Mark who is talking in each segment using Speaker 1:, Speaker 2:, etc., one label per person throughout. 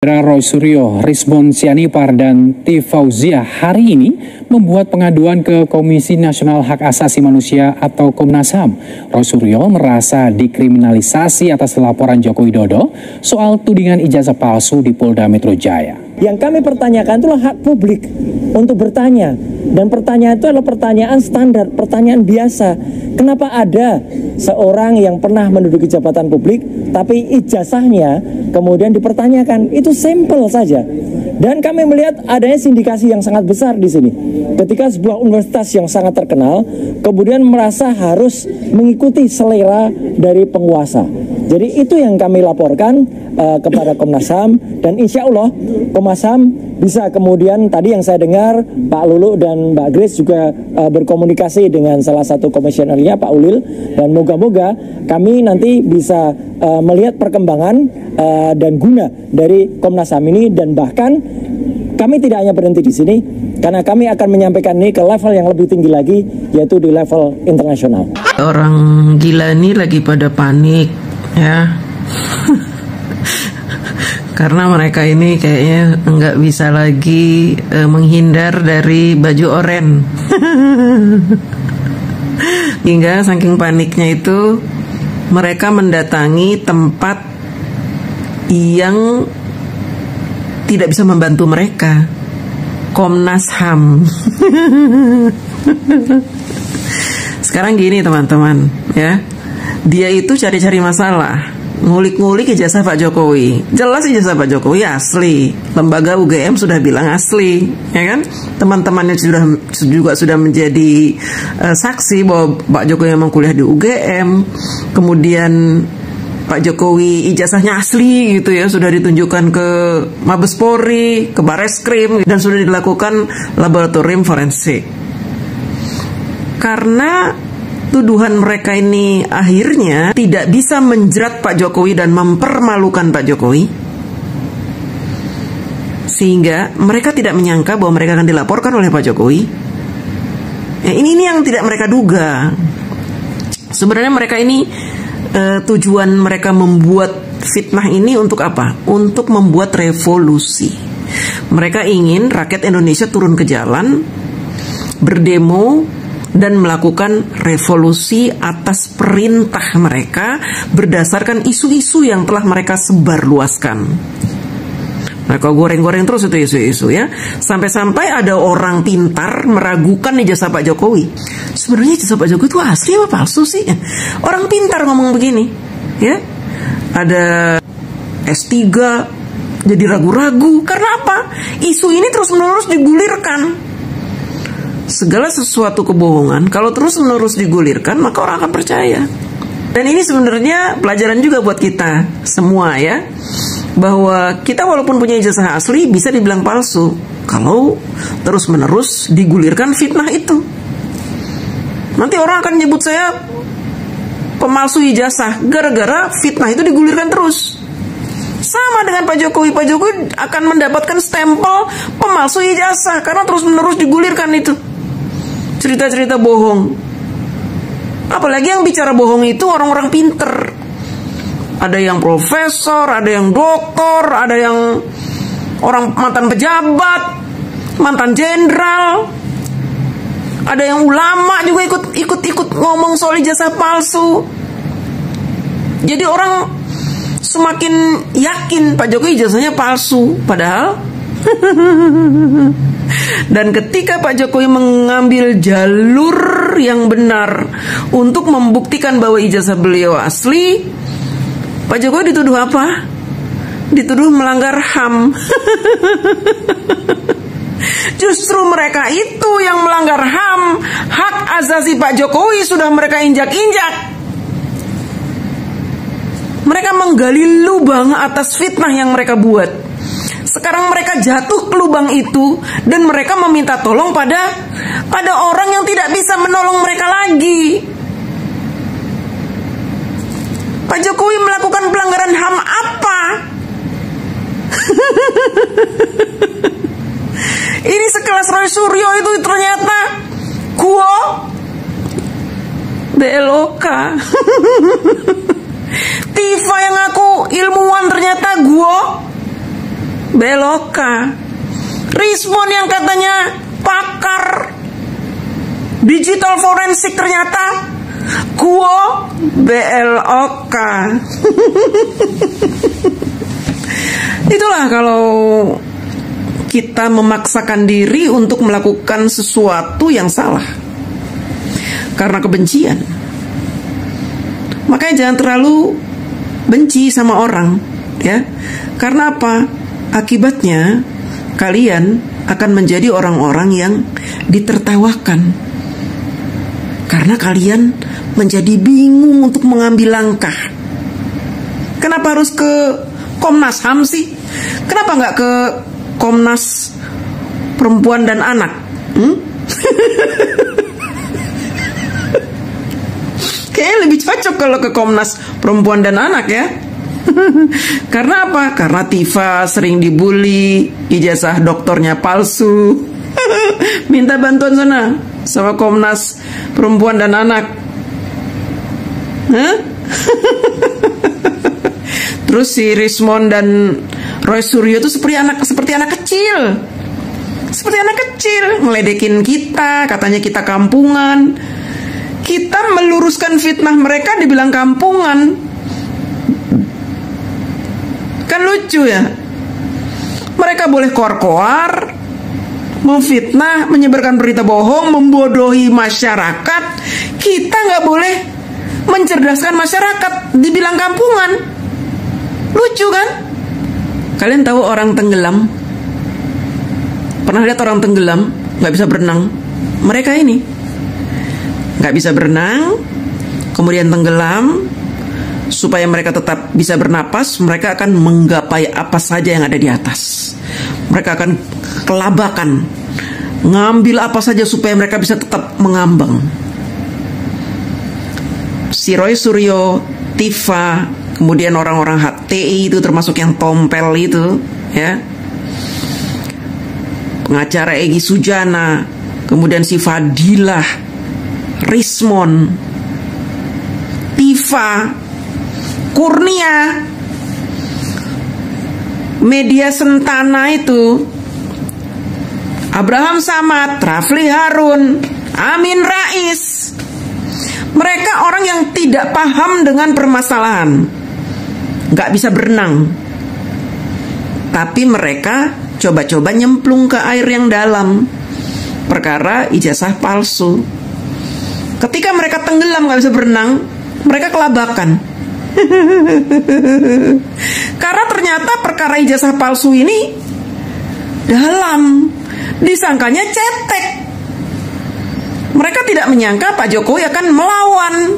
Speaker 1: Roy Suryo, Rizmon Sianipar, dan T. Fauzia hari ini membuat pengaduan ke Komisi Nasional Hak Asasi Manusia atau Komnas HAM. Roy Suryo merasa dikriminalisasi atas laporan Joko Widodo soal tudingan ijazah palsu di Polda Metro Jaya.
Speaker 2: Yang kami pertanyakan itulah hak publik untuk bertanya. Dan pertanyaan itu adalah pertanyaan standar, pertanyaan biasa. Kenapa ada seorang yang pernah menduduki jabatan publik, tapi ijazahnya kemudian dipertanyakan? Itu simple saja. Dan kami melihat adanya sindikasi yang sangat besar di sini. Ketika sebuah universitas yang sangat terkenal, kemudian merasa harus mengikuti selera dari penguasa. Jadi itu yang kami laporkan kepada Komnas HAM, dan insya Allah Komnas HAM bisa kemudian, tadi yang saya dengar Pak Lulu dan Mbak Grace juga berkomunikasi dengan salah satu komisionernya Pak Ulil, dan moga-moga kami nanti bisa melihat perkembangan dan guna dari Komnas HAM ini, dan bahkan kami tidak hanya berhenti di sini, karena kami akan menyampaikan ini ke level yang lebih tinggi lagi, yaitu di level internasional.
Speaker 3: Orang gila ini lagi pada panik ya. Karena mereka ini kayaknya nggak bisa lagi menghindar dari baju oren. Hingga saking paniknya itu mereka mendatangi tempat yang tidak bisa membantu mereka, Komnas HAM. Sekarang gini teman-teman ya, dia itu cari-cari masalah, ngulik-ngulik ijazah Pak Jokowi. Jelas ijazah Pak Jokowi asli. Lembaga UGM sudah bilang asli, ya kan? Teman-temannya sudah menjadi saksi bahwa Pak Jokowi memang kuliah di UGM. Kemudian Pak Jokowi ijazahnya asli gitu ya, sudah ditunjukkan ke Mabes Polri, ke Bareskrim, dan sudah dilakukan laboratorium forensik. Karena tuduhan mereka ini akhirnya tidak bisa menjerat Pak Jokowi dan mempermalukan Pak Jokowi, sehingga mereka tidak menyangka bahwa mereka akan dilaporkan oleh Pak Jokowi. Ya, ini yang tidak mereka duga. Sebenarnya mereka ini tujuan mereka membuat fitnah ini untuk apa? Untuk membuat revolusi. Mereka ingin rakyat Indonesia turun ke jalan, berdemo, dan melakukan revolusi atas perintah mereka berdasarkan isu-isu yang telah mereka sebarluaskan. Mereka goreng-goreng terus itu isu-isu ya, sampai-sampai ada orang pintar meragukan ijazah Pak Jokowi. Sebenarnya ijazah Pak Jokowi itu asli apa palsu sih? Orang pintar ngomong begini ya. Ada S3 jadi ragu-ragu. Karena apa? Isu ini terus-menerus digulirkan. Segala sesuatu kebohongan kalau terus-menerus digulirkan, maka orang akan percaya. Dan ini sebenarnya pelajaran juga buat kita semua ya, bahwa kita walaupun punya ijazah asli bisa dibilang palsu kalau terus-menerus digulirkan fitnah itu. Nanti orang akan nyebut saya pemalsu ijazah gara-gara fitnah itu digulirkan terus. Sama dengan Pak Jokowi. Pak Jokowi akan mendapatkan stempel pemalsu ijazah karena terus-menerus digulirkan itu cerita-cerita bohong. Apalagi yang bicara bohong itu orang-orang pinter. Ada yang profesor, ada yang doktor, ada yang orang mantan pejabat, mantan jenderal, ada yang ulama juga ikut ngomong soal ijazah palsu. Jadi orang semakin yakin Pak Jokowi ijazahnya palsu, padahal dan ketika Pak Jokowi mengambil jalur yang benar untuk membuktikan bahwa ijazah beliau asli, Pak Jokowi dituduh apa? Dituduh melanggar HAM. Justru mereka itu yang melanggar HAM. Hak asasi Pak Jokowi sudah mereka injak-injak. Mereka menggali lubang atas fitnah yang mereka buat. Sekarang mereka jatuh ke lubang itu dan mereka meminta tolong pada orang yang tidak bisa menolong mereka lagi. Pak Jokowi melakukan pelanggaran HAM apa? Ini sekelas Roy Suryo itu ternyata Guo BLOK. Tifa yang ngaku ilmuwan ternyata Guo BLOK. Rismon yang katanya pakar digital forensik ternyata Guo BLOK. Itulah kalau kita memaksakan diri untuk melakukan sesuatu yang salah karena kebencian. Makanya jangan terlalu benci sama orang, ya. Karena apa? Akibatnya kalian akan menjadi orang-orang yang ditertawakan. Karena kalian menjadi bingung untuk mengambil langkah. Kenapa harus ke Komnas HAM sih? Kenapa nggak ke Komnas Perempuan dan Anak? Kayaknya lebih cocok kalau ke Komnas Perempuan dan Anak, ya. Karena apa? Karena Tifa sering dibully, ijazah doktornya palsu. Minta bantuan sana sama Komnas Perempuan dan Anak. Terus si Rismon dan Roy Suryo itu seperti anak kecil. Seperti anak kecil, ngeledekin kita, katanya kita kampungan. Kita meluruskan fitnah mereka dibilang kampungan. Kan lucu ya. Mereka boleh koar-koar, memfitnah, menyebarkan berita bohong, membodohi masyarakat. Kita nggak boleh mencerdaskan masyarakat, dibilang kampungan. Lucu kan? Kalian tahu orang tenggelam? Pernah lihat orang tenggelam nggak bisa berenang? Mereka ini nggak bisa berenang, kemudian tenggelam. Supaya mereka tetap bisa bernapas, mereka akan menggapai apa saja yang ada di atas. Mereka akan kelabakan, ngambil apa saja supaya mereka bisa tetap mengambang. Si Roy Suryo, Tifa, kemudian orang-orang HTI itu termasuk yang tompel itu, ya. Pengacara Egy Sujana, kemudian si Fadilah, Rismon, Tifa, Kurnia, media Sentana itu, Abraham Samad, Rafli Harun, Amin Rais. Mereka orang yang tidak paham dengan permasalahan, gak bisa berenang. Tapi mereka coba-coba nyemplung ke air yang dalam, perkara ijazah palsu. Ketika mereka tenggelam gak bisa berenang, mereka kelabakan. Karena ternyata perkara ijazah palsu ini dalam, disangkanya cetek. Mereka tidak menyangka Pak Jokowi akan melawan.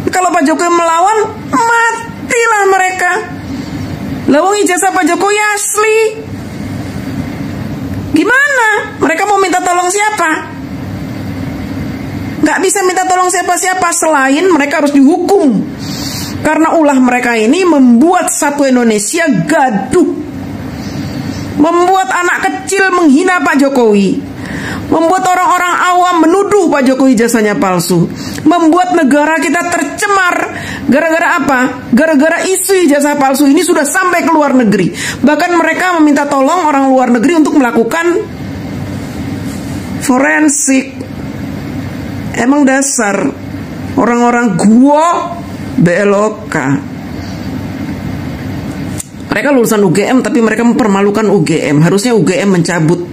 Speaker 3: Kalau Pak Jokowi melawan, matilah mereka. Lawang ijazah Pak Jokowi asli. Gimana? Mereka mau minta tolong siapa? Gak bisa minta tolong siapa-siapa selain mereka harus dihukum. Karena ulah mereka ini membuat satu Indonesia gaduh, membuat anak kecil menghina Pak Jokowi, membuat orang-orang awam menuduh Pak Jokowi jasanya palsu, membuat negara kita tercemar. Gara-gara apa? Gara-gara isu ijazah palsu ini sudah sampai ke luar negeri. Bahkan mereka meminta tolong orang luar negeri untuk melakukan forensik. Emang dasar orang-orang Guo BLOK. Mereka lulusan UGM tapi mereka mempermalukan UGM. Harusnya UGM mencabut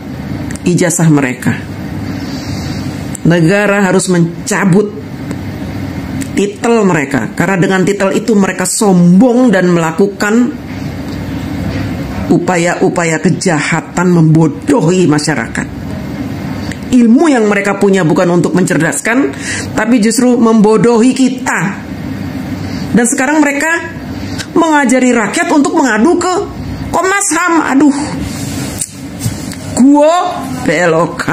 Speaker 3: ijazah mereka. Negara harus mencabut titel mereka, karena dengan titel itu mereka sombong dan melakukan upaya-upaya kejahatan membodohi masyarakat. Ilmu yang mereka punya bukan untuk mencerdaskan, tapi justru membodohi kita. Dan sekarang mereka mengajari rakyat untuk mengadu ke Komnas HAM. Aduh, Guo BLOK.